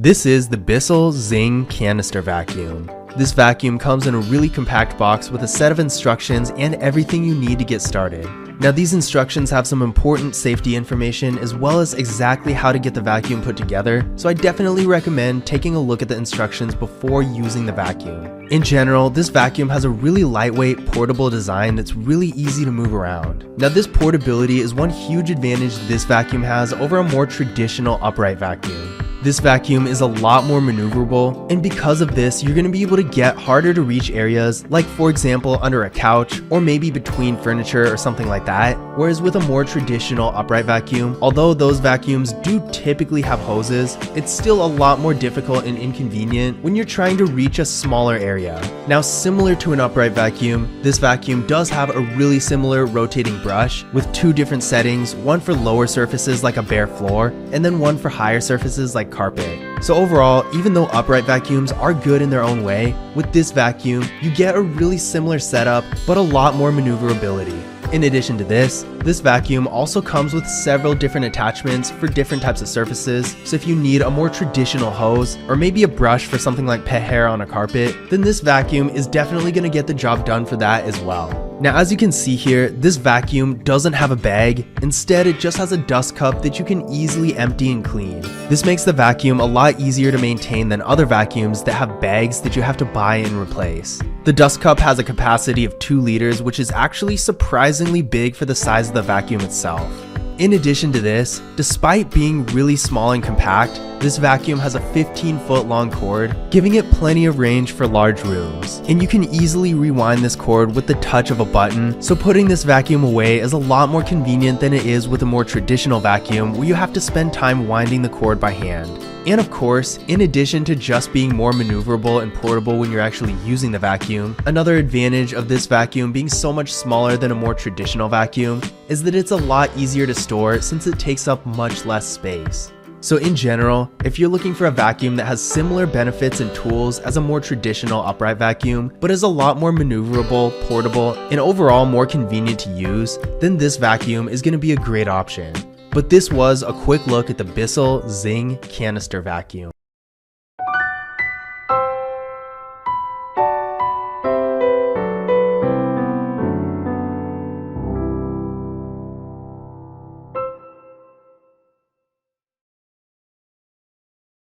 This is the BISSELL Zing Canister vacuum. This vacuum comes in a really compact box with a set of instructions and everything you need to get started. Now these instructions have some important safety information as well as exactly how to get the vacuum put together, so I definitely recommend taking a look at the instructions before using the vacuum. In general, this vacuum has a really lightweight, portable design that's really easy to move around. Now this portability is one huge advantage this vacuum has over a more traditional upright vacuum. This vacuum is a lot more maneuverable, and because of this, you're going to be able to get harder to reach areas like, for example, under a couch or maybe between furniture or something like that. Whereas with a more traditional upright vacuum, although those vacuums do typically have hoses, it's still a lot more difficult and inconvenient when you're trying to reach a smaller area. Now, similar to an upright vacuum, this vacuum does have a really similar rotating brush with two different settings, one for lower surfaces like a bare floor, and then one for higher surfaces like carpet. So overall, even though upright vacuums are good in their own way, with this vacuum, you get a really similar setup, but a lot more maneuverability. In addition to this vacuum also comes with several different attachments for different types of surfaces, so if you need a more traditional hose or maybe a brush for something like pet hair on a carpet, then this vacuum is definitely going to get the job done for that as well. Now as you can see here, this vacuum doesn't have a bag, instead it just has a dust cup that you can easily empty and clean. This makes the vacuum a lot easier to maintain than other vacuums that have bags that you have to buy and replace. The dust cup has a capacity of 2 liters, which is actually surprisingly big for the size of the vacuum itself. In addition to this, despite being really small and compact, this vacuum has a 15-foot long cord, giving it plenty of range for large rooms. And you can easily rewind this cord with the touch of a button, so putting this vacuum away is a lot more convenient than it is with a more traditional vacuum where you have to spend time winding the cord by hand. And of course, in addition to just being more maneuverable and portable when you're actually using the vacuum, another advantage of this vacuum being so much smaller than a more traditional vacuum is that it's a lot easier to store since it takes up much less space. So in general, if you're looking for a vacuum that has similar benefits and tools as a more traditional upright vacuum, but is a lot more maneuverable, portable, and overall more convenient to use, then this vacuum is going to be a great option. But this was a quick look at the BISSELL Zing Canister vacuum.